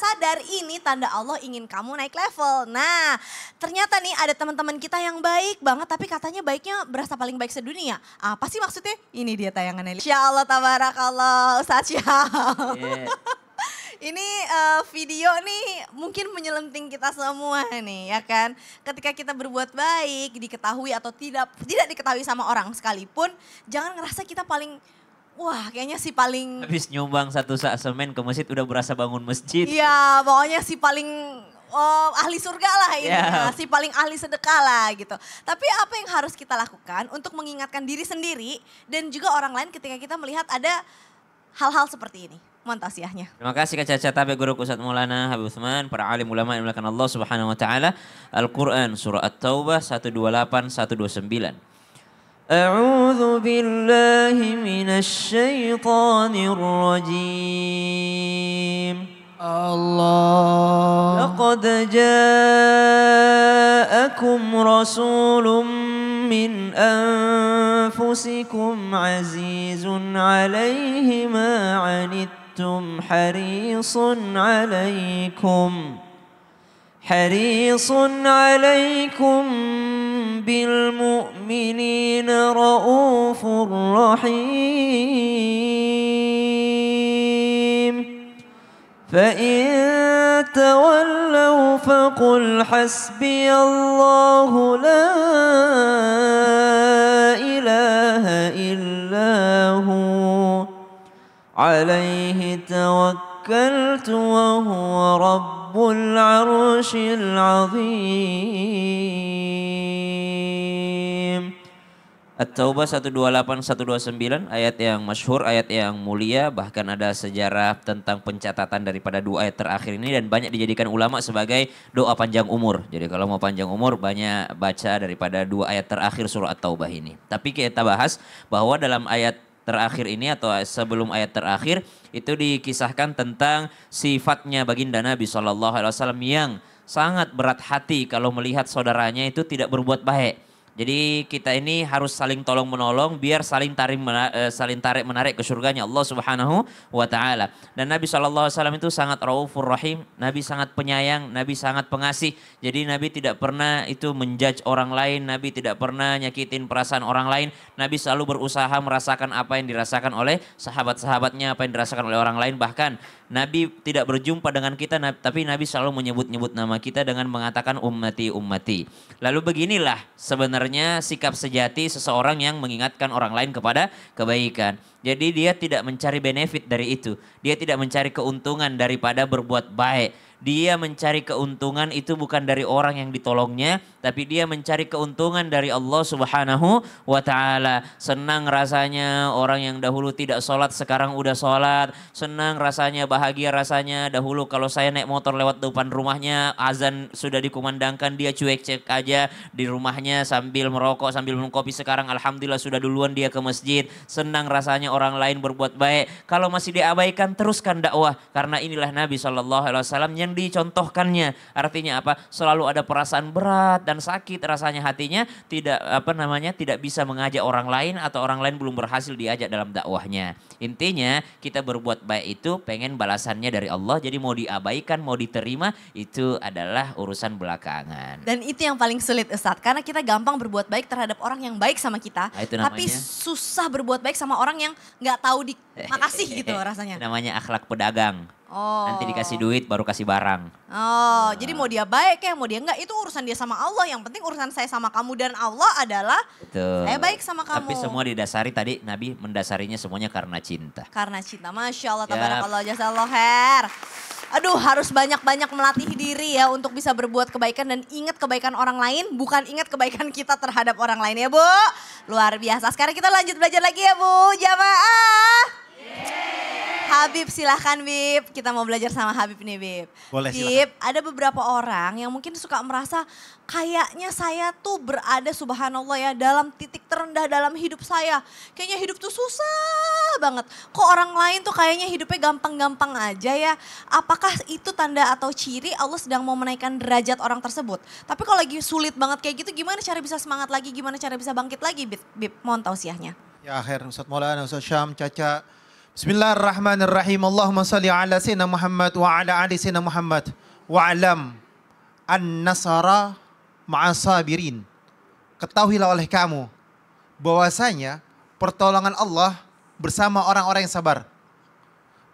sadar ini tanda Allah ingin kamu naik level. Nah, ternyata nih ada teman-teman kita yang baik banget tapi katanya baiknya berasa paling baik sedunia. Apa sih maksudnya? Ini dia tayangannya. Insya Allah tabarakallah Ustaz Syam. Yeah. Ini video nih mungkin menyelenting kita semua nih ya kan. Ketika kita berbuat baik, diketahui atau tidak diketahui sama orang sekalipun, jangan ngerasa kita paling, wah kayaknya si paling. Habis nyumbang satu sak semen ke masjid udah berasa bangun masjid. Iya pokoknya si paling ahli surga lah ini, si paling ahli sedekah lah gitu. Tapi apa yang harus kita lakukan untuk mengingatkan diri sendiri dan juga orang lain ketika kita melihat ada hal-hal seperti ini. Mohon tausiahnya. Terima kasih Kak Caca Tabe, Guru Ustaz Maulana Habib Utsman, para alim ulama yang dimuliakan Allah Subhanahu wa taala. Al-Qur'an surah At-Taubah 128 129. A'udzu billahi minasy syaithanir rajim. Allah. Laqad ja'akum rasulun min anfusikum azizun 'alaihi ma 'anittum harisun 'alaikum bil mu'minina raufur rahim. فإن تولوا فقل حسبي الله لا إله إلا هو عليه توكلت وهو رب العرش العظيم. At-Taubah 128 129, ayat yang masyhur, ayat yang mulia, bahkan ada sejarah tentang pencatatan daripada dua ayat terakhir ini dan banyak dijadikan ulama sebagai doa panjang umur. Jadi kalau mau panjang umur banyak baca daripada dua ayat terakhir surah At-Taubah ini. Tapi kita bahas bahwa dalam ayat terakhir ini atau sebelum ayat terakhir itu dikisahkan tentang sifatnya baginda Nabi SAW yang sangat berat hati kalau melihat saudaranya itu tidak berbuat baik. Jadi kita ini harus saling tolong menolong biar saling tarik menarik ke surganya Allah Subhanahu wa taala. Dan Nabi SAW itu sangat raufur rahim, Nabi sangat penyayang, Nabi sangat pengasih. Jadi Nabi tidak pernah itu menjudge orang lain, Nabi tidak pernah nyakitin perasaan orang lain. Nabi selalu berusaha merasakan apa yang dirasakan oleh sahabat-sahabatnya, apa yang dirasakan oleh orang lain. Bahkan Nabi tidak berjumpa dengan kita, tapi Nabi selalu menyebut-nyebut nama kita dengan mengatakan ummati, ummati. Lalu beginilah sebenarnya sikap sejati seseorang yang mengingatkan orang lain kepada kebaikan. Jadi dia tidak mencari benefit dari itu. Dia tidak mencari keuntungan daripada berbuat baik. Dia mencari keuntungan itu bukan dari orang yang ditolongnya, tapi dia mencari keuntungan dari Allah Subhanahu wa taala. Senang rasanya orang yang dahulu tidak sholat sekarang udah sholat. Senang rasanya, bahagia rasanya dahulu kalau saya naik motor lewat depan rumahnya, azan sudah dikumandangkan, dia cuek-cuek aja di rumahnya sambil merokok, sambil minum kopi. Sekarang alhamdulillah sudah duluan dia ke masjid. Senang rasanya orang lain berbuat baik. Kalau masih diabaikan, teruskan dakwah. Karena inilah Nabi SAW yang dicontohkannya. Artinya apa? Selalu ada perasaan berat dan sakit rasanya hatinya, tidak bisa mengajak orang lain atau orang lain belum berhasil diajak dalam dakwahnya. Intinya kita berbuat baik itu pengen balasannya dari Allah. Jadi mau diabaikan, mau diterima itu adalah urusan belakangan. Dan itu yang paling sulit Ustadz, karena kita gampang berbuat baik terhadap orang yang baik sama kita, tapi susah berbuat baik sama orang yang nggak tahu makasih gitu rasanya. Namanya akhlak pedagang. Nanti dikasih duit baru kasih barang. Jadi mau dia baik ya, mau dia enggak, itu urusan dia sama Allah. Yang penting urusan saya sama kamu dan Allah adalah saya baik sama kamu. Tapi semua didasari tadi Nabi mendasarinya semuanya karena cinta. Karena cinta, Masya Allah, tabarakallah, jazakallah khair. Aduh, harus banyak-banyak melatih diri ya untuk bisa berbuat kebaikan dan ingat kebaikan orang lain, bukan ingat kebaikan kita terhadap orang lain ya Bu. Luar biasa. Sekarang kita lanjut belajar lagi ya Bu, jamaah. Habib silahkan Bib, kita mau belajar sama Habib nih Bib. Boleh Bib, ada beberapa orang yang mungkin suka merasa kayaknya saya tuh berada subhanallah ya dalam titik terendah dalam hidup saya. Kayaknya hidup tuh susah banget. Kok orang lain tuh kayaknya hidupnya gampang-gampang aja ya. Apakah itu tanda atau ciri Allah sedang mau menaikkan derajat orang tersebut? Tapi kalau lagi sulit banget kayak gitu gimana cara bisa semangat lagi, gimana cara bisa bangkit lagi Bib? Mohon tausiahnya. Ya akhir Ustaz Maulana, Ustaz Syam, Caca. Bismillahirrahmanirrahim. Allahumma salli ala sayyidina Muhammad wa ala ali sayyidina Muhammad. Wa alam an-nasara ma'asabirin. Ketahuilah oleh kamu bahwasanya pertolongan Allah bersama orang-orang yang sabar.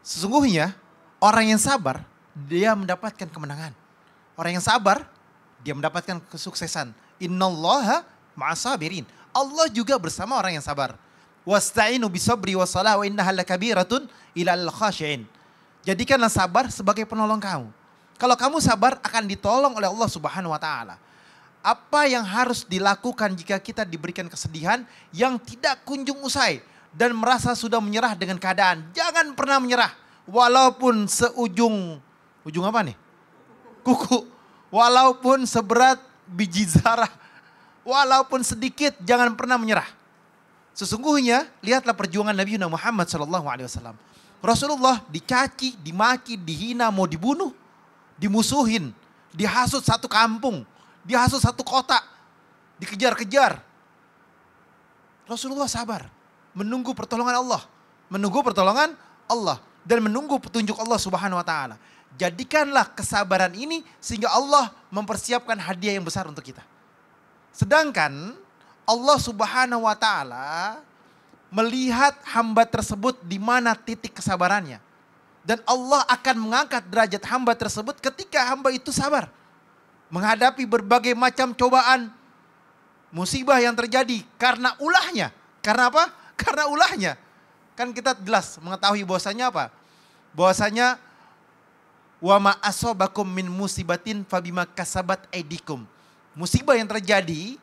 Sesungguhnya orang yang sabar dia mendapatkan kemenangan. Orang yang sabar dia mendapatkan kesuksesan. Innallaha ma'asabirin. Allah juga bersama orang yang sabar. Wasta'inu bisabri wassalah wa innaha lakabiratun ilal khashi'in. Jadikanlah sabar sebagai penolong kamu. Kalau kamu sabar akan ditolong oleh Allah Subhanahu wa taala. Apa yang harus dilakukan jika kita diberikan kesedihan yang tidak kunjung usai dan merasa sudah menyerah dengan keadaan? Jangan pernah menyerah walaupun ujung apa nih? Kuku. Walaupun seberat biji zarah. Walaupun sedikit, jangan pernah menyerah. Sesungguhnya lihatlah perjuangan Nabi Muhammad SAW. Rasulullah dicaci, dimaki, dihina, mau dibunuh, dimusuhin, dihasut satu kampung, dihasut satu kota, dikejar-kejar. Rasulullah sabar, menunggu pertolongan Allah, dan menunggu petunjuk Allah Subhanahu wa taala. Jadikanlah kesabaran ini sehingga Allah mempersiapkan hadiah yang besar untuk kita. Sedangkan Allah Subhanahu wa taala melihat hamba tersebut di mana titik kesabarannya. Dan Allah akan mengangkat derajat hamba tersebut ketika hamba itu sabar. Menghadapi berbagai macam cobaan, musibah yang terjadi karena ulahnya. Karena apa? Karena ulahnya. Kan kita jelas mengetahui bahwasanya apa? Bahwasanya wa ma asobakum min musibatin fabima kasabat aidikum. Musibah yang terjadi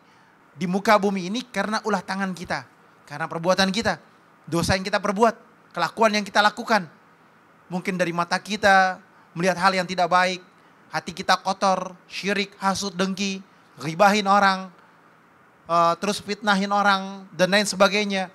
di muka bumi ini karena ulah tangan kita. Karena perbuatan kita. Dosa yang kita perbuat. Kelakuan yang kita lakukan. Mungkin dari mata kita melihat hal yang tidak baik. Hati kita kotor, syirik, hasut, dengki. Ghibahin orang. Terus fitnahin orang dan lain sebagainya.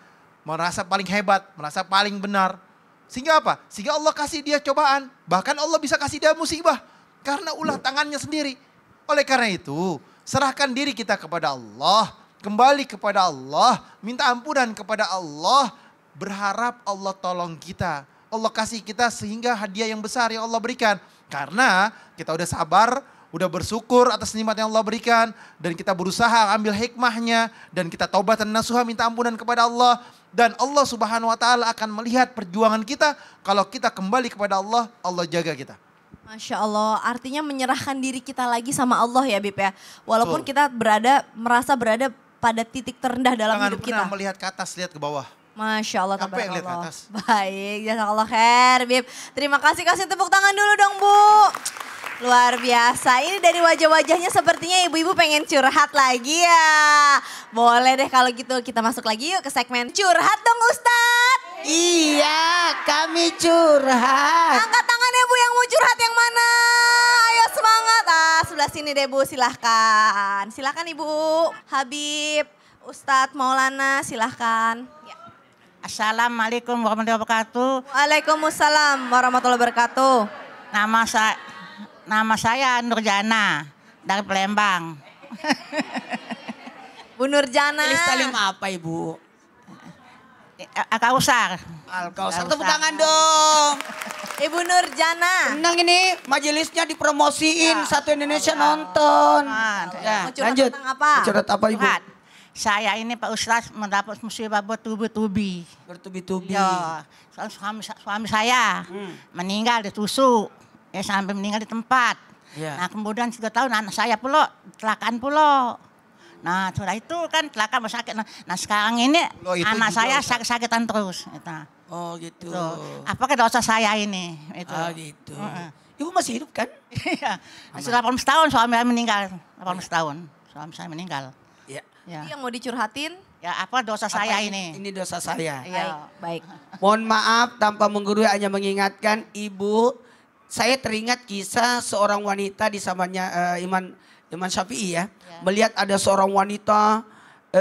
Merasa paling hebat, merasa paling benar. Sehingga apa? Sehingga Allah kasih dia cobaan. Bahkan Allah bisa kasih dia musibah. Karena ulah tangannya sendiri. Oleh karena itu, serahkan diri kita kepada Allah. Kembali kepada Allah. Minta ampunan kepada Allah. Berharap Allah tolong kita. Allah kasih kita sehingga hadiah yang besar yang Allah berikan. Karena kita udah sabar, udah bersyukur atas nikmat yang Allah berikan. Dan kita berusaha ambil hikmahnya. Dan kita taubat dan nasuha minta ampunan kepada Allah. Dan Allah Subhanahu wa taala akan melihat perjuangan kita. Kalau kita kembali kepada Allah, Allah jaga kita. Masya Allah, artinya menyerahkan diri kita lagi sama Allah ya Bib ya. Walaupun Betul. kita merasa berada pada titik terendah dalam Jangan hidup pernah kita. melihat ke atas, lihat ke bawah. Masya Allah, Sampai lihat ke tabarakallah. atas. Baik, jazakallah khair Bib. Terima kasih, kasih tepuk tangan dulu dong Bu. Luar biasa, ini dari wajah-wajahnya sepertinya ibu-ibu pengen curhat lagi ya. Boleh deh kalau gitu kita masuk lagi yuk ke segmen curhat dong Ustadz. Iya, kami curhat. Angkat tangannya Bu yang mau curhat yang mana? Ayo semangat. Sebelah sini deh Bu, silahkan. Silahkan Ibu Habib, Ustadz Maulana, silahkan. Ya. Assalamualaikum warahmatullahi wabarakatuh. Waalaikumsalam warahmatullahi wabarakatuh. Nama saya Nurjana dari Palembang. Bu Nurjana. Ini salim apa Ibu? Kausar. Al-Kausar. Tepuk tangan dong. Ibu Nurjana. Tenang ini majelisnya dipromosiin. Satu Indonesia nonton. Ya. Mau curhat Lanjut. tentang apa? Curhat apa Ibu? Curhat. Saya ini Pak Ustadz mendapat musibah bertubi-tubi. Bertubi-tubi. Ya, suami saya meninggal ditusuk. Ya sampai meninggal di tempat. Ya. Nah kemudian 3 tahun anak saya pula kecelakaan pula. Nah setelah itu kan kecelakaan sakit. Nah sekarang ini Loh, itu anak juga, saya Ustaz. sakit-sakitan terus. Gitu. Oh gitu. Apakah dosa saya ini? Itu. Oh gitu. Ibu masih hidup kan? Iya. Sudah 18 tahun suami saya meninggal. 18 tahun suami saya meninggal. Iya. Ya. Yang mau dicurhatin? Ya apa dosa saya ini? Ini dosa saya. Iya. Baik. Mohon maaf tanpa menggurui hanya mengingatkan Ibu. Saya teringat kisah seorang wanita di zamannya Imam Syafi'i ya. Melihat ada seorang wanita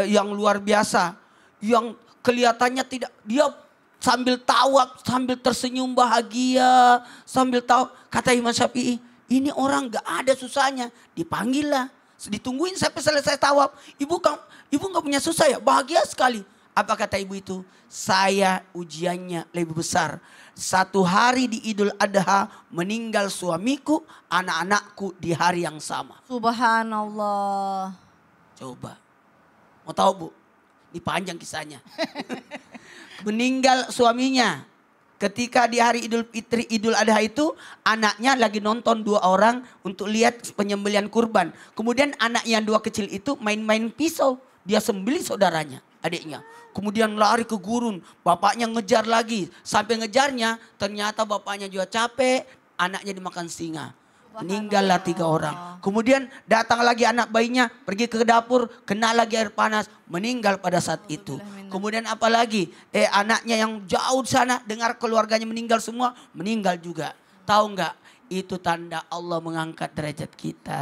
yang luar biasa. Yang kelihatannya tidak, dia sambil tawaf, sambil tersenyum bahagia. Sambil tahu, kata Imam Syafi'i, ini orang gak ada susahnya. Dipanggil lah, ditungguin sampai selesai tawaf. Ibu gak punya susah ya? Bahagia sekali. Apa kata ibu itu? Saya ujiannya lebih besar. Satu hari di Idul Adha meninggal suamiku, anak-anakku di hari yang sama. Subhanallah. Coba. Mau tahu Bu? Ini panjang kisahnya. Meninggal suaminya. Ketika di hari Idul Fitri, Idul Adha itu anaknya lagi nonton 2 orang untuk lihat penyembelihan kurban. Kemudian anak yang 2 kecil itu main-main pisau. Dia sembelih saudaranya, adiknya. Kemudian lari ke gurun, bapaknya ngejar lagi. Sampai ngejarnya ternyata bapaknya juga capek, anaknya dimakan singa. Meninggallah 3 orang. Kemudian datang lagi anak bayinya, pergi ke dapur, kena lagi air panas, meninggal pada saat itu. Kemudian apa lagi? Anaknya yang jauh sana, dengar keluarganya meninggal semua, meninggal juga. Tahu nggak? Itu tanda Allah mengangkat derajat kita.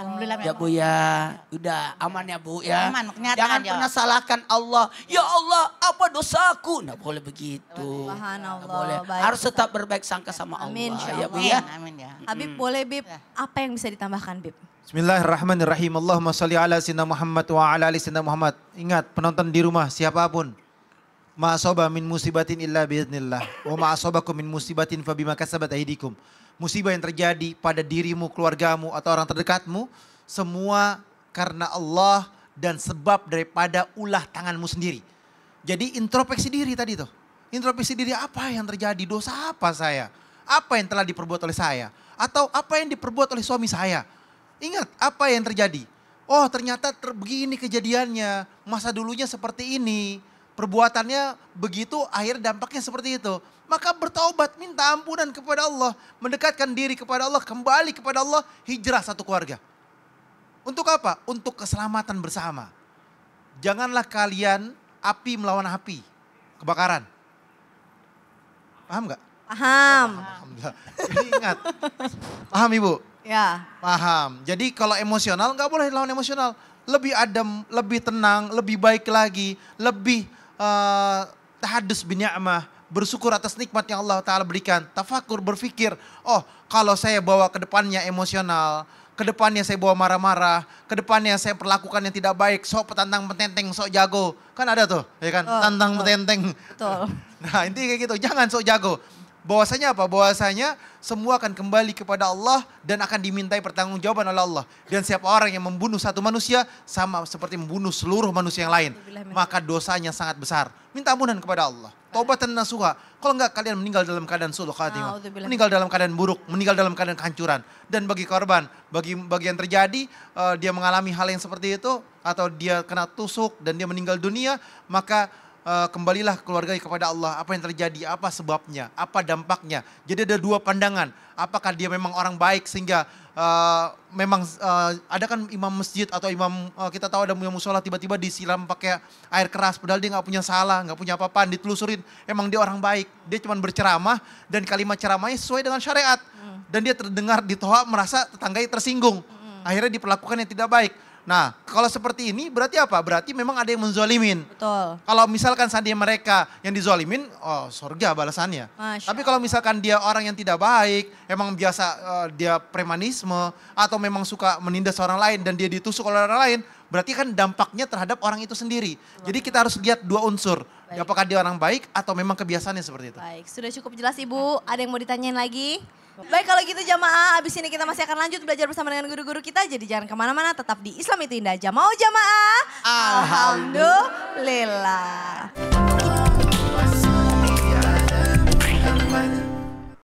Alhamdulillah Ya Bu ya, udah aman ya Bu ya. Aman, kenyataan Jangan ya. pernah salahkan Allah. Ya Allah, apa dosaku? Nggak boleh begitu. Subhanallah, Nggak boleh. baik, Harus tetap berbaik sangka sama Allah. Amin, Ya Bu Amin, ya. amin ya. Habib boleh Bib, apa yang bisa ditambahkan Bib? Bismillahirrahmanirrahim. Allahumma salli ala sayyidina Muhammad wa ala ali sayyidina Muhammad. Ingat penonton di rumah siapapun. Ma asaba min musibatin illa biiznillah. Wa ma asabakum min musibatin fabima kasabat aydikum. Musibah yang terjadi pada dirimu, keluargamu atau orang terdekatmu semua karena Allah dan sebab daripada ulah tanganmu sendiri. Jadi introspeksi diri tadi tuh. Introspeksi diri, apa yang terjadi, dosa apa saya? Apa yang telah diperbuat oleh saya? Atau apa yang diperbuat oleh suami saya? Ingat apa yang terjadi. Oh ternyata begini kejadiannya, masa dulunya seperti ini. Perbuatannya begitu, akhir dampaknya seperti itu. Maka bertaubat, minta ampunan kepada Allah. Mendekatkan diri kepada Allah, kembali kepada Allah, hijrah satu keluarga. Untuk apa? Untuk keselamatan bersama. Janganlah kalian api melawan api. Kebakaran. Paham nggak? Paham. Alhamdulillah. Jadi ingat. Paham Ibu? Ya. Paham. Jadi kalau emosional nggak boleh lawan emosional. Lebih adem, lebih tenang, lebih baik lagi. Lebih tahadus bin ni'mah. Bersyukur atas nikmat yang Allah Ta'ala berikan. Tafakur, berpikir. Oh kalau saya bawa ke depannya emosional. Ke depannya saya bawa marah-marah. Ke depannya saya perlakukan yang tidak baik. Sok petantang petenteng, sok jago. Kan ada tuh. Ya kan? Tantang petenteng. Betul. Nah intinya kayak gitu. Jangan sok jago. Bahwasanya apa? Bahwasanya semua akan kembali kepada Allah dan akan dimintai pertanggungjawaban oleh Allah. Dan siapa orang yang membunuh satu manusia sama seperti membunuh seluruh manusia yang lain. Maka dosanya sangat besar. Minta ampunan kepada Allah. Taubatan nasuha. Kalau enggak kalian meninggal dalam keadaan su'ul khatimah. Meninggal dalam keadaan buruk, meninggal dalam keadaan kehancuran. Dan bagi korban, bagi yang terjadi dia mengalami hal yang seperti itu atau dia kena tusuk dan dia meninggal dunia, maka kembalilah keluarga kepada Allah. Apa yang terjadi, apa sebabnya, apa dampaknya. Jadi ada 2 pandangan. Apakah dia memang orang baik sehingga memang ada kan imam masjid atau imam kita tahu ada yang musola tiba-tiba disiram pakai air keras padahal dia nggak punya salah, nggak punya apa-apa, ditelusurin emang dia orang baik. Dia cuma berceramah dan kalimat ceramahnya sesuai dengan syariat. Dan dia terdengar ditoa merasa tetangganya tersinggung. Akhirnya diperlakukan yang tidak baik. Nah, kalau seperti ini berarti apa? Berarti memang ada yang menzolimin. Betul. Kalau misalkan seandainya mereka yang dizolimin, oh surga balasannya. Masya Tapi kalau misalkan dia orang yang tidak baik, emang biasa dia premanisme, atau memang suka menindas orang lain dan dia ditusuk oleh orang lain, berarti kan dampaknya terhadap orang itu sendiri. Jadi kita harus lihat 2 unsur. Apakah dia orang baik atau memang kebiasaannya seperti itu. Baik, sudah cukup jelas Ibu. Ada yang mau ditanyain lagi? Baik kalau gitu jamaah, abis ini kita masih akan lanjut belajar bersama dengan guru-guru kita. Jadi jangan kemana-mana, tetap di Islam itu Indah. Jamaah jamaah. Alhamdulillah. Alhamdulillah.